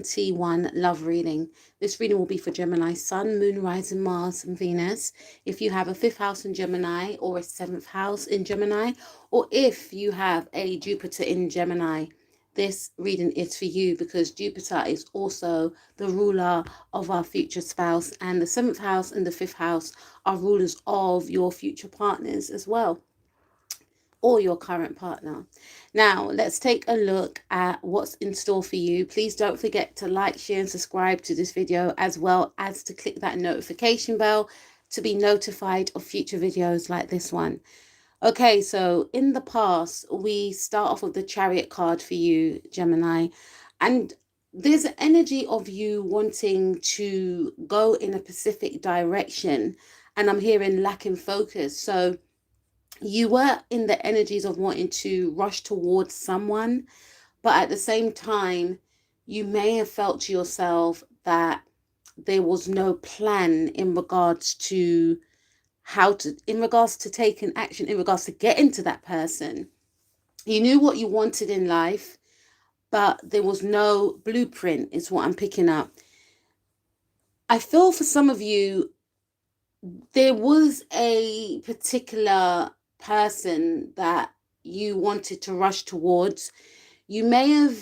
T1 love reading. This reading will be for Gemini, Sun, Moon, Rising, Mars, and Venus. If you have a 5th house in Gemini or a 7th house in Gemini, or if you have a Jupiter in Gemini, this reading is for you because Jupiter is also the ruler of our future spouse, and the 7th house and the 5th house are rulers of your future partners as well, or your current partner. Now, let's take a look at what's in store for you. Please don't forget to like, share, and subscribe to this video, as well as to click that notification bell to be notified of future videos like this one. Okay, so in the past, we start off with the Chariot card for you, Gemini, and there's an energy of you wanting to go in a specific direction, and I'm hearing lacking focus. So you were in the energies of wanting to rush towards someone, but at the same time, you may have felt to yourself that there was no plan in regards to in regards to taking action, in regards to getting to that person. You knew what you wanted in life, but there was no blueprint, is what I'm picking up. I feel for some of you, there was a particular person that you wanted to rush towards. You may have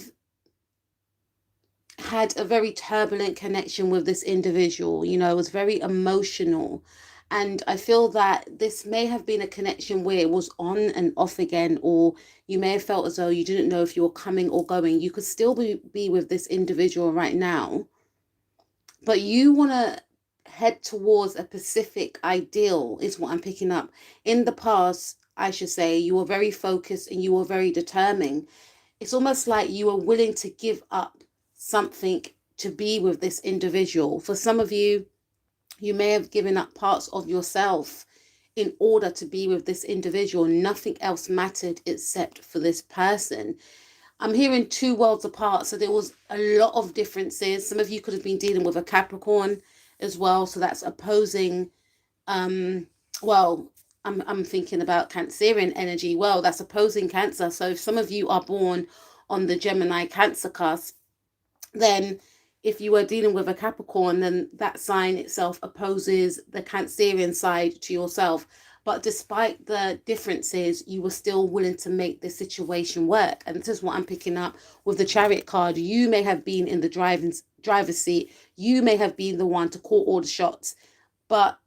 had a very turbulent connection with this individual, it was very emotional. And I feel that this may have been a connection where it was on and off again, or you may have felt as though you didn't know if you were coming or going. You could still be with this individual right now, but you want to head towards a specific ideal, is what I'm picking up. In the past, I should say, you were very focused and you were very determined. It's almost like you were willing to give up something to be with this individual. For some of you, you may have given up parts of yourself in order to be with this individual. Nothing else mattered except for this person. I'm hearing two worlds apart, so there was a lot of differences. Some of you could have been dealing with a Capricorn as well, so that's opposing. Well, I'm thinking about Cancerian energy. Well, that's opposing Cancer. So if some of you are born on the Gemini Cancer cusp, then if you were dealing with a Capricorn, then that sign itself opposes the Cancerian side to yourself. But despite the differences, you were still willing to make the situation work. And this is what I'm picking up with the Chariot card. You may have been in the driver's seat. You may have been the one to call all the shots. But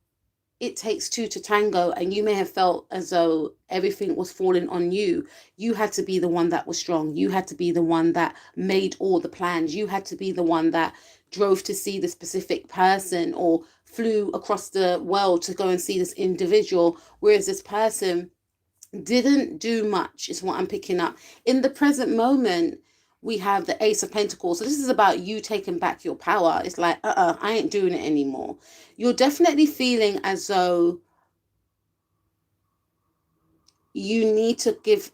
it takes two to tango, and you may have felt as though everything was falling on you. You had to be the one that was strong. You had to be the one that made all the plans. You had to be the one that drove to see the specific person or flew across the world to go and see this individual, whereas this person didn't do much, is what I'm picking up. In the present moment, we have the Ace of Pentacles. So this is about you taking back your power. It's like, I ain't doing it anymore. You're definitely feeling as though you need to give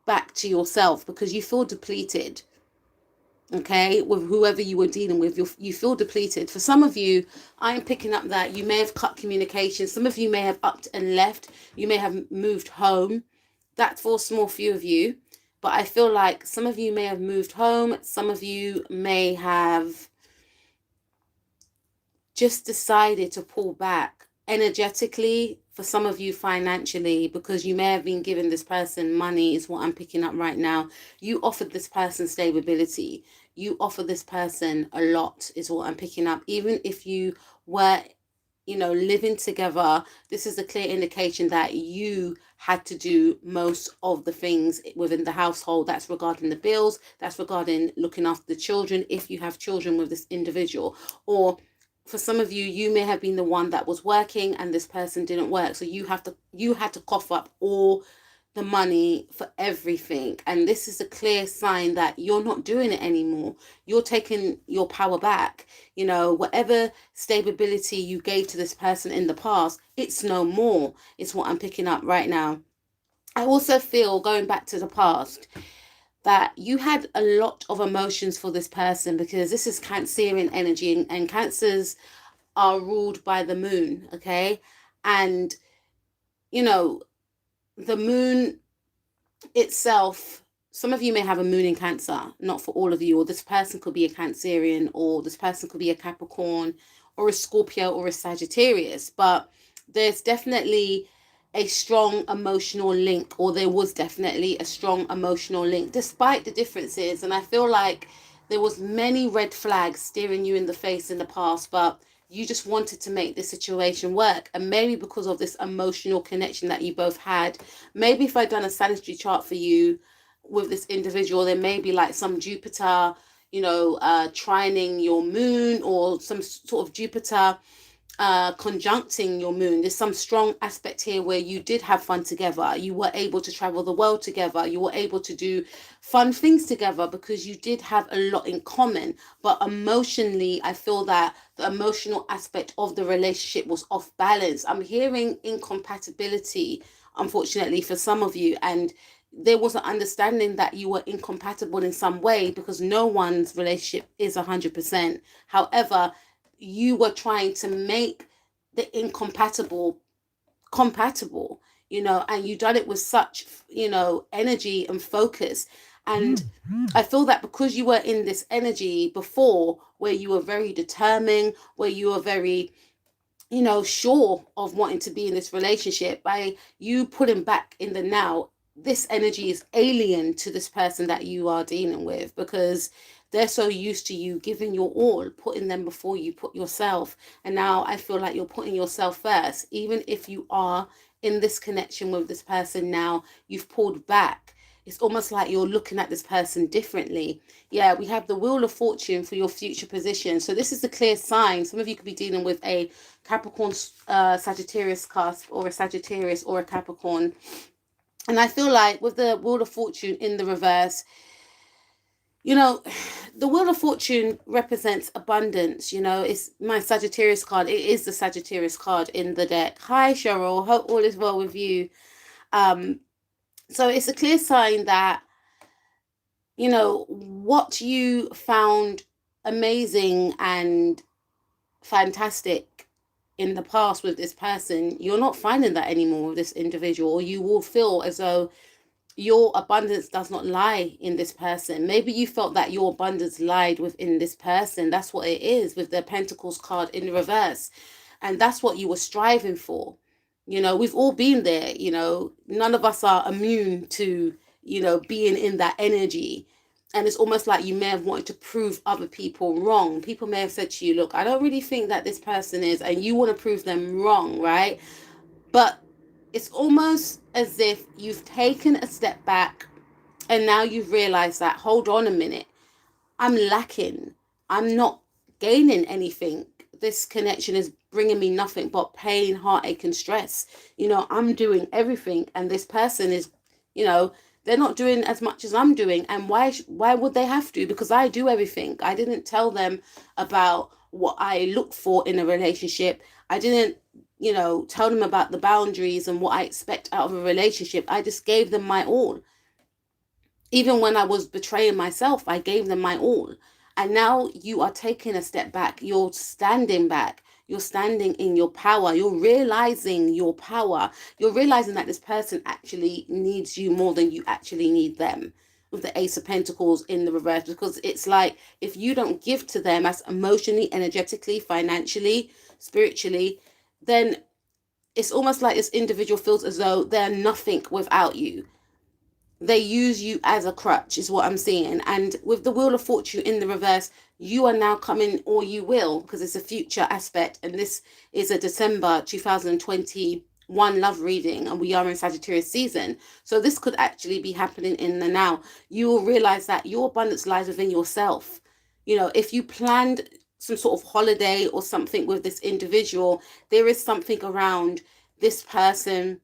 back to yourself because you feel depleted. Okay, with whoever you were dealing with, you feel depleted. For some of you, I'm picking up that you may have cut communication. Some of you may have upped and left. You may have moved home. That's for a small few of you. But I feel like some of you may have moved home. Some of you may have just decided to pull back energetically. For some of you, financially, because you may have been giving this person money, is what I'm picking up right now. You offered this person stability. You offer this person a lot, is what I'm picking up. Even if you were living together, this is a clear indication that you had to do most of the things within the household. That's regarding the bills. That's regarding looking after the children, if you have children with this individual. Or for some of you, you may have been the one that was working and this person didn't work. So you had to cough up all the money for everything. And this is a clear sign that you're not doing it anymore. You're taking your power back. Whatever stability you gave to this person in the past, it's no more. It's what I'm picking up right now. I also feel, going back to the past, that you had a lot of emotions for this person, because this is Cancerian energy, and Cancers are ruled by the moon. Okay. And the moon itself some of you may have a moon in Cancer, not for all of you, or this person could be a Cancerian, or this person could be a Capricorn, or a Scorpio, or a Sagittarius. But there's definitely a strong emotional link, or there was definitely a strong emotional link, despite the differences. And I feel like there was many red flags staring you in the face in the past, but you just wanted to make this situation work. And maybe because of this emotional connection that you both had, maybe if I'd done a sanitary chart for you with this individual, there may be like some Jupiter, trining your moon, or some sort of Jupiter conjuncting your moon. There's some strong aspect here where you did have fun together. You were able to travel the world together. You were able to do fun things together because you did have a lot in common. But emotionally, I feel that the emotional aspect of the relationship was off balance. I'm hearing incompatibility, unfortunately, for some of you. And there was an understanding that you were incompatible in some way, because no one's relationship is 100%. However, you were trying to make the incompatible compatible, and you done it with such, energy and focus. And I feel that because you were in this energy before, where you were very determined, where you were very, sure of wanting to be in this relationship, by you pulling back in the now, this energy is alien to this person that you are dealing with, because they're so used to you giving your all, putting them before you put yourself. And now I feel like you're putting yourself first. Even if you are in this connection with this person now, you've pulled back. It's almost like you're looking at this person differently. Yeah, we have the Wheel of Fortune for your future position. So this is a clear sign. Some of you could be dealing with a Capricorn, Sagittarius cusp, or a Sagittarius, or a Capricorn. And I feel like with the Wheel of Fortune in the reverse, the Wheel of Fortune represents abundance. It's my Sagittarius card. It is the Sagittarius card in the deck. Hi, Cheryl. Hope all is well with you. So it's a clear sign that, what you found amazing and fantastic in the past with this person, you're not finding that anymore with this individual. Or you will feel as though your abundance does not lie in this person. Maybe you felt that your abundance lied within this person. That's what it is with the Pentacles card in the reverse. And that's what you were striving for. We've all been there. None of us are immune to, being in that energy. And it's almost like you may have wanted to prove other people wrong. People may have said to you, look, I don't really think that this person is, and you want to prove them wrong, right? But it's almost as if you've taken a step back, and now you've realized that, hold on a minute, I'm lacking. I'm not gaining anything. This connection is bringing me nothing but pain, heartache, and stress. I'm doing everything, and this person is, they're not doing as much as I'm doing. And why would they have to? Because I do everything. I didn't tell them about what I look for in a relationship. I didn't tell them about the boundaries and what I expect out of a relationship. I just gave them my all. Even when I was betraying myself, I gave them my all. And now you are taking a step back. You're standing back. You're standing in your power. You're realizing your power. You're realizing that this person actually needs you more than you actually need them, with the Ace of Pentacles in the reverse. Because it's like, if you don't give to them as emotionally, energetically, financially, spiritually, then it's almost like this individual feels as though they're nothing without you. They use you as a crutch, is what I'm seeing. And with the Wheel of Fortune in the reverse, you are now coming, or you will, because it's a future aspect. And this is a December 2021 love reading, and we are in Sagittarius season. So this could actually be happening in the now. You will realize that your abundance lies within yourself. If you planned some sort of holiday or something with this individual, there is something around this person,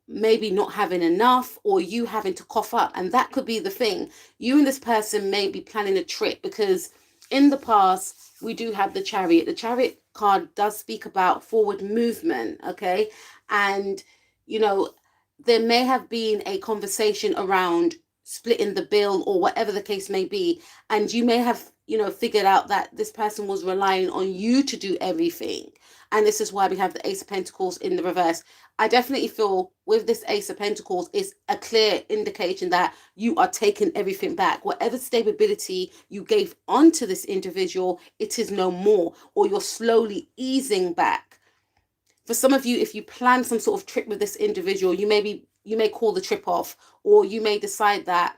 maybe not having enough, or you having to cough up. And that could be the thing. You and this person may be planning a trip, because in the past, we do have the Chariot. The Chariot card does speak about forward movement, okay? And, there may have been a conversation around splitting the bill or whatever the case may be. And you may have, figured out that this person was relying on you to do everything. And this is why we have the Ace of Pentacles in the reverse. I definitely feel with this Ace of Pentacles, it's a clear indication that you are taking everything back. Whatever stability you gave onto this individual, it is no more, or you're slowly easing back. For some of you, if you plan some sort of trip with this individual, you may call the trip off, or you may decide that,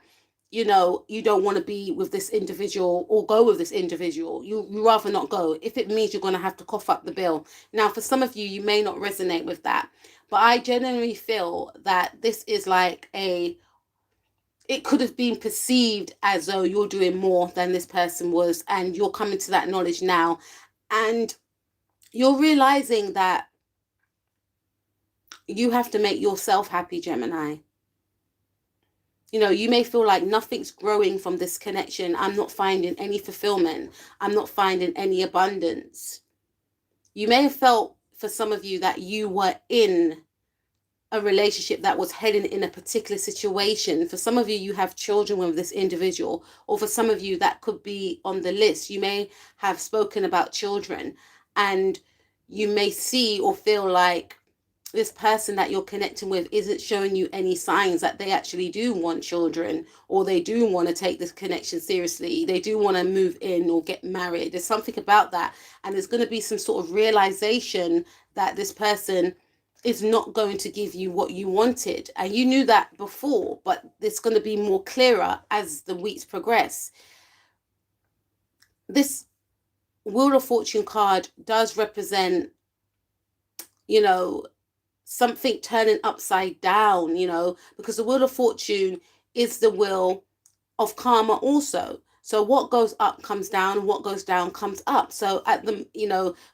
you don't want to be with this individual or go with this individual. You rather not go if it means you're going to have to cough up the bill. Now, for some of you, you may not resonate with that, but I genuinely feel that this is like it could have been perceived as though you're doing more than this person was, and you're coming to that knowledge now, and you're realizing that you have to make yourself happy, Gemini. You may feel like nothing's growing from this connection. I'm not finding any fulfillment. I'm not finding any abundance. You may have felt, for some of you, that you were in a relationship that was heading in a particular situation. For some of you, you have children with this individual, or for some of you, that could be on the list. You may have spoken about children, and you may see or feel like this person that you're connecting with isn't showing you any signs that they actually do want children, or they do want to take this connection seriously. They do want to move in or get married. There's something about that. And there's going to be some sort of realization that this person is not going to give you what you wanted. And you knew that before, but it's going to be more clearer as the weeks progress. This Wheel of Fortune card does represent, something turning upside down, because the Wheel of Fortune is the wheel of karma also. So what goes up comes down, and what goes down comes up. So at the,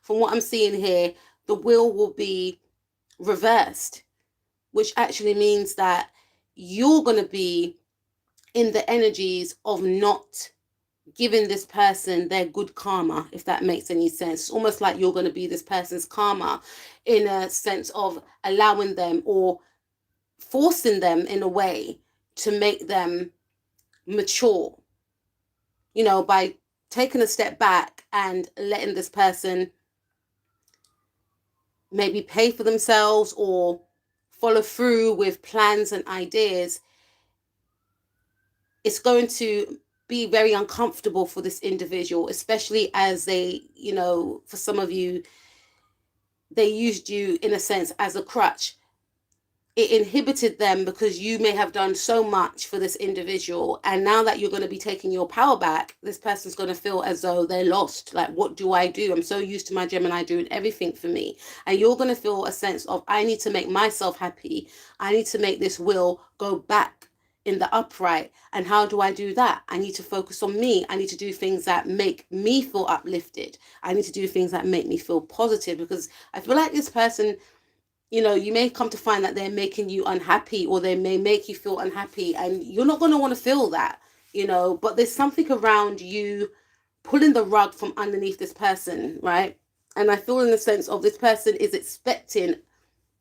from what I'm seeing here, the wheel will be reversed, which actually means that you're going to be in the energies of not giving this person their good karma, if that makes any sense. It's almost like you're going to be this person's karma, in a sense of allowing them or forcing them in a way to make them mature, by taking a step back and letting this person maybe pay for themselves or follow through with plans and ideas. It's going to be very uncomfortable for this individual, especially as they, for some of you, they used you in a sense as a crutch. It inhibited them because you may have done so much for this individual. And now that you're going to be taking your power back, this person's going to feel as though they're lost. Like, what do I do? I'm so used to my Gemini doing everything for me. And you're going to feel a sense of, I need to make myself happy. I need to make this wheel go back in the upright. And how do I do that? I need to focus on me. I need to do things that make me feel uplifted. I need to do things that make me feel positive, because I feel like this person, you may come to find that they're making you unhappy, or they may make you feel unhappy, and you're not going to want to feel that, but there's something around you pulling the rug from underneath this person, right? And I feel in the sense of this person is expecting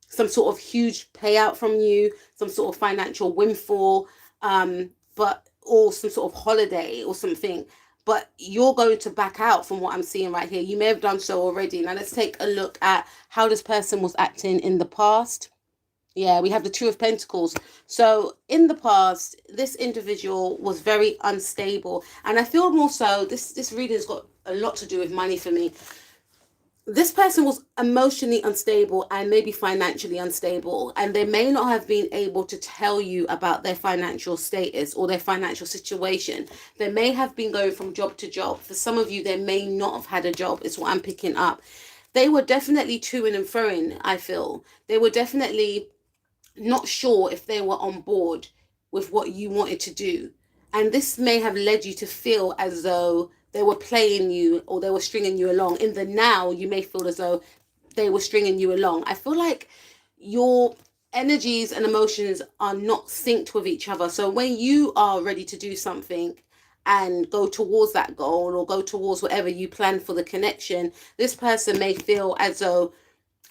some sort of huge payout from you, some sort of financial windfall, or some sort of holiday or something. But you're going to back out from what I'm seeing right here. You may have done so already. Now let's take a look at how this person was acting in the past. Yeah, we have the Two of Pentacles. So in the past, this individual was very unstable. And I feel more so, this reading's got a lot to do with money for me. This person was emotionally unstable and maybe financially unstable, and they may not have been able to tell you about their financial status or their financial situation. They may have been going from job to job. For some of you, they may not have had a job, is what I'm picking up. They were definitely to-ing and fro-ing, I feel. They were definitely not sure if they were on board with what you wanted to do. And this may have led you to feel as though they were playing you, or they were stringing you along. In the now, you may feel as though they were stringing you along. I feel like your energies and emotions are not synced with each other. So when you are ready to do something and go towards that goal, or go towards whatever you plan for the connection, this person may feel as though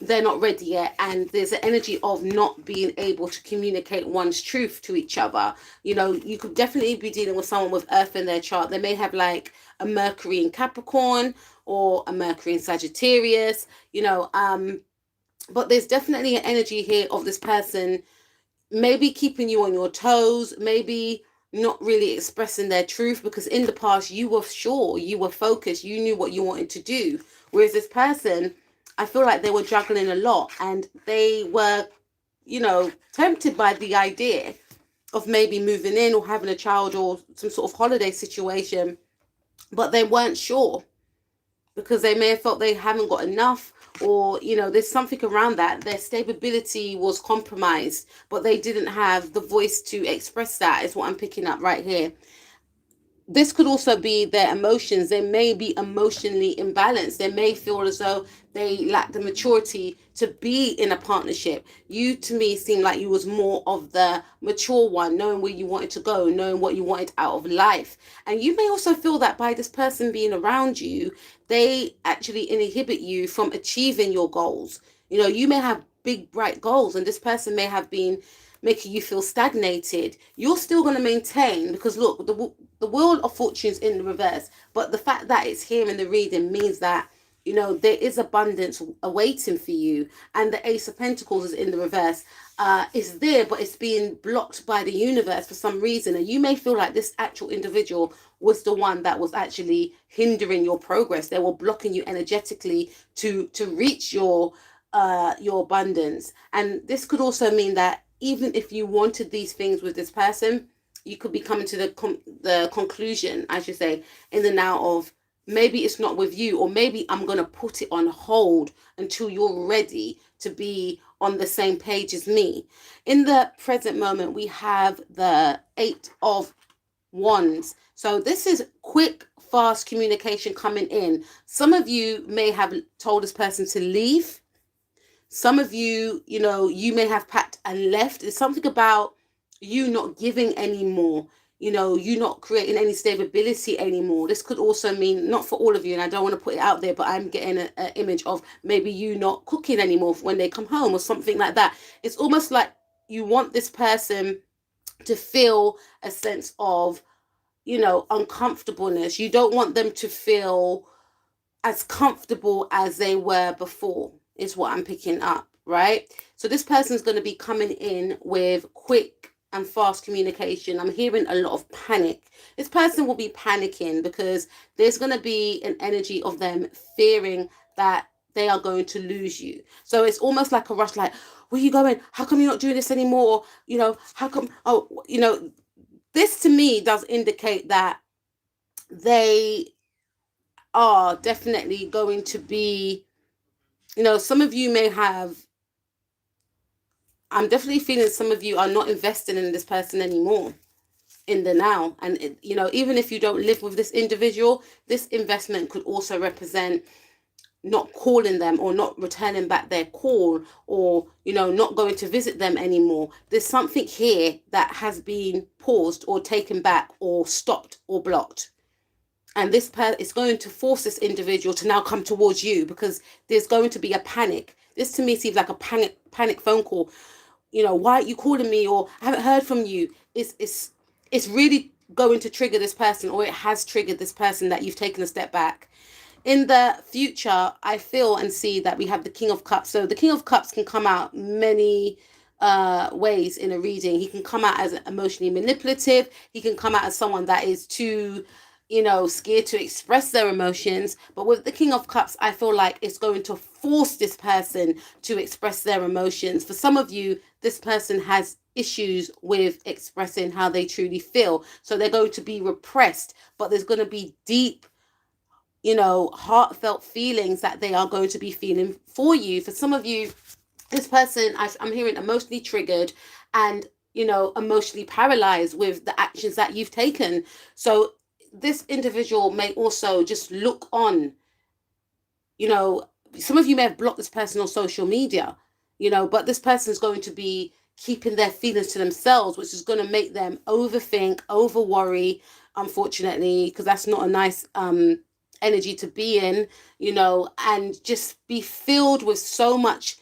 they're not ready yet, and there's an energy of not being able to communicate one's truth to each other. You know, you could definitely be dealing with someone with earth in their chart. They may have like a Mercury in Capricorn or a Mercury in Sagittarius, but there's definitely an energy here of this person maybe keeping you on your toes, maybe not really expressing their truth, because in the past you were sure, you were focused, you knew what you wanted to do. Whereas this person, I feel like they were juggling a lot, and they were, tempted by the idea of maybe moving in or having a child or some sort of holiday situation, but they weren't sure because they may have felt they haven't got enough, or there's something around that. Their stability was compromised, but they didn't have the voice to express that, is what I'm picking up right here. This could also be their emotions. They may be emotionally imbalanced. They may feel as though they lack the maturity to be in a partnership. You, to me, seem like you was more of the mature one, knowing where you wanted to go, knowing what you wanted out of life. And you may also feel that by this person being around you, they actually inhibit you from achieving your goals. You may have big, bright goals, and this person may have been making you feel stagnated. You're still going to maintain, because look, the wheel of fortune's in the reverse, but the fact that it's here in the reading means that there is abundance awaiting for you. And the Ace of Pentacles is in the reverse. It's there, but it's being blocked by the universe for some reason. And you may feel like this actual individual was the one that was actually hindering your progress. They were blocking you energetically to reach your abundance. And this could also mean that even if you wanted these things with this person, you could be coming to the conclusion, I should say, in the now of, maybe it's not with you, or maybe I'm going to put it on hold until you're ready to be on the same page as me. In the present moment, we have the 8 of Wands. So this is quick, fast communication coming in. Some of you may have told this person to leave. Some of you, you may have packed and left. It's something about you not giving anymore. You not creating any stability anymore. This could also mean, not for all of you, and I don't want to put it out there, but I'm getting an image of maybe you not cooking anymore when they come home or something like that. It's almost like you want this person to feel a sense of, uncomfortableness. You don't want them to feel as comfortable as they were before, is what I'm picking up, right? So this person's going to be coming in with quick and fast communication. I'm hearing a lot of panic. This person will be panicking because there's going to be an energy of them fearing that they are going to lose you. So it's almost like a rush, like, where are you going? How come you're not doing this anymore? How come? This to me does indicate that they are definitely going to be, some of you may have, I'm definitely feeling some of you are not investing in this person anymore in the now. And, even if you don't live with this individual, this investment could also represent not calling them or not returning back their call, or, not going to visit them anymore. There's something here that has been paused or taken back or stopped or blocked. And this is going to force this individual to now come towards you, because there's going to be a panic. This to me seems like a panic phone call. Why aren't you calling me? Or I haven't heard from you. It's really going to trigger this person, or it has triggered this person, that you've taken a step back. In the future, I feel and see that we have the King of Cups. So the King of Cups can come out many ways in a reading. He can come out as emotionally manipulative. He can come out as someone that is too scared to express their emotions. But with the King of Cups, I feel like it's going to force this person to express their emotions. For some of you, this person has issues with expressing how they truly feel. So they're going to be repressed, but there's going to be deep, heartfelt feelings that they are going to be feeling for you. For some of you, this person, I'm hearing emotionally triggered and, emotionally paralyzed with the actions that you've taken. So this individual may also just look on. Some of you may have blocked this person on social media, but this person is going to be keeping their feelings to themselves, which is going to make them overthink, over worry, unfortunately, because that's not a nice energy to be in, and just be filled with so much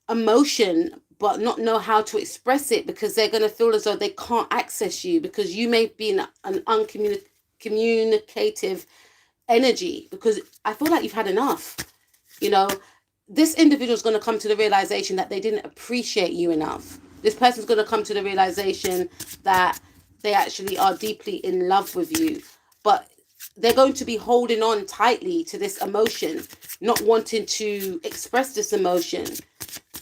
emotion, but not know how to express it, because they're going to feel as though they can't access you, because you may be in an uncommunicative energy, because I feel like you've had enough. This individual is going to come to the realization that they didn't appreciate you enough. This person's going to come to the realization that they actually are deeply in love with you, but they're going to be holding on tightly to this emotion, not wanting to express this emotion,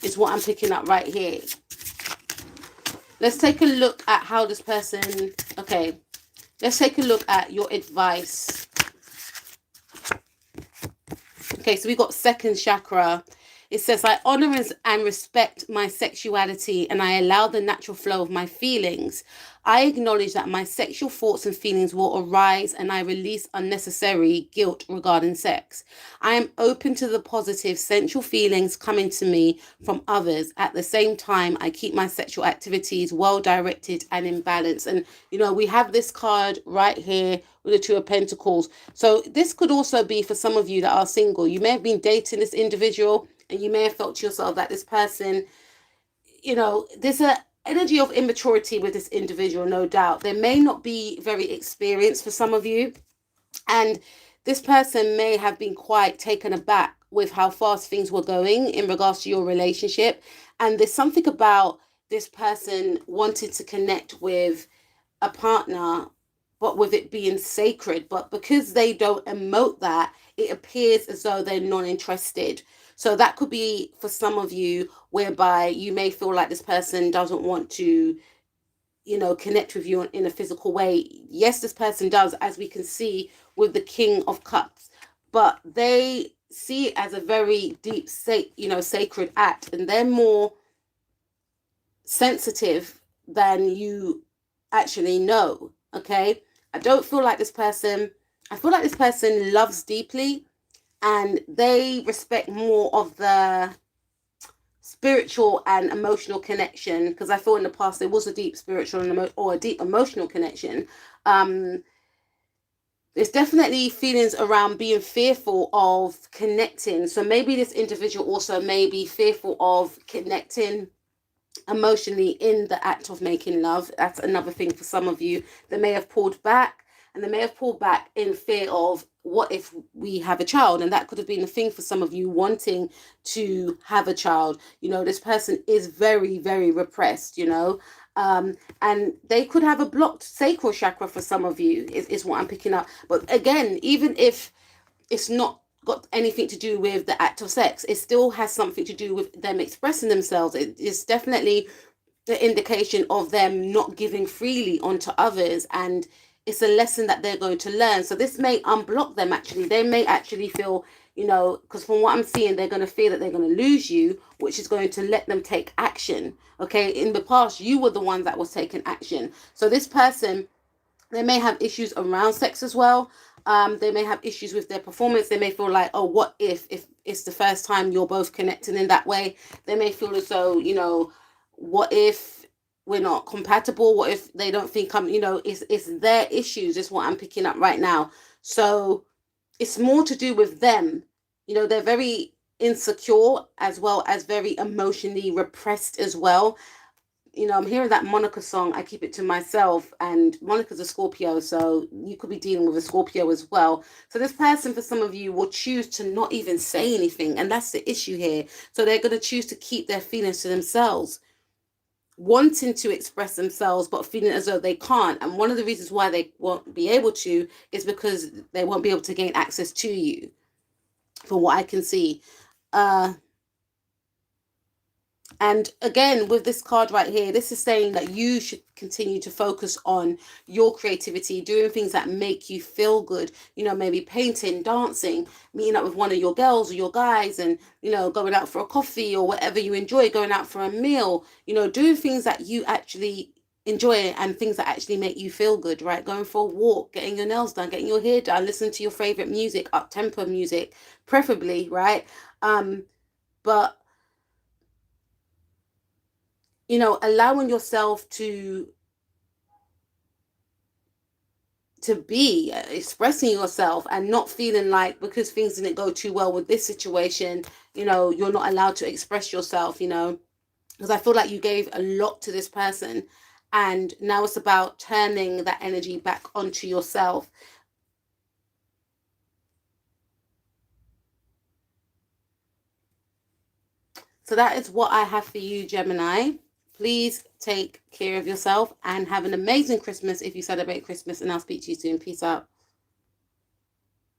is what I'm picking up right here. Let's take a look at how this person, okay, let's take a look at your advice. Okay, so we got second chakra. It says, I honor and respect my sexuality, and I allow the natural flow of my feelings. I acknowledge that my sexual thoughts and feelings will arise, and I release unnecessary guilt regarding sex. I am open to the positive sensual feelings coming to me from others. At the same time, I keep my sexual activities well directed and in balance. And, we have this card right here with the Two of Pentacles. So this could also be for some of you that are single. You may have been dating this individual, and you may have felt to yourself that this person, there's a energy of immaturity with this individual, no doubt. They may not be very experienced for some of you, and this person may have been quite taken aback with how fast things were going in regards to your relationship. And there's something about this person wanting to connect with a partner, but with it being sacred. But because they don't emote that, it appears as though they're non-interested. So that could be for some of you, whereby you may feel like this person doesn't want to, connect with you in a physical way. Yes, this person does, as we can see with the King of Cups, but they see it as a very deep, sacred act, and they're more sensitive than you actually know. Okay, I don't feel like this person. I feel like this person loves deeply, and they respect more of the spiritual and emotional connection, because I feel in the past there was a deep spiritual or a deep emotional connection. There's definitely feelings around being fearful of connecting. So maybe this individual also may be fearful of connecting emotionally in the act of making love. That's another thing for some of you. They may have pulled back, and they may have pulled back in fear of, what if we have a child? And that could have been a thing for some of you, wanting to have a child. This person is very, very repressed, and they could have a blocked sacral chakra for some of you, is what I'm picking up. But again, even if it's not got anything to do with the act of sex, it still has something to do with them expressing themselves. It is definitely the indication of them not giving freely onto others, and it's a lesson that they're going to learn. So this may unblock them. Actually, they may actually feel, because from what I'm seeing, they're going to fear that they're going to lose you, which is going to let them take action. Okay, in the past you were the one that was taking action. So this person, they may have issues around sex as well. They may have issues with their performance. They may feel like, oh, what if it's the first time you're both connecting in that way? They may feel as though, what if we're not compatible? What if they don't think it's their issues, is what I'm picking up right now. So it's more to do with them. They're very insecure, as well as very emotionally repressed as well. I'm hearing that Monica song, I Keep It to Myself, and Monica's a Scorpio, so you could be dealing with a Scorpio as well. So this person, for some of you, will choose to not even say anything, and that's the issue here. So they're going to choose to keep their feelings to themselves, wanting to express themselves, but feeling as though they can't. And one of the reasons why they won't be able to is because they won't be able to gain access to you, from what I can see. And again, with this card right here, this is saying that you should continue to focus on your creativity, doing things that make you feel good, maybe painting, dancing, meeting up with one of your girls or your guys, and, going out for a coffee or whatever you enjoy, going out for a meal, doing things that you actually enjoy and things that actually make you feel good, right? Going for a walk, getting your nails done, getting your hair done, listening to your favorite music, up-tempo music, preferably, right? But allowing yourself to to be expressing yourself, and not feeling like because things didn't go too well with this situation, you know, you're not allowed to express yourself, you know, because I feel like you gave a lot to this person, and now it's about turning that energy back onto yourself. So that is what I have for you, Gemini. Please take care of yourself and have an amazing Christmas if you celebrate Christmas, and I'll speak to you soon. Peace out.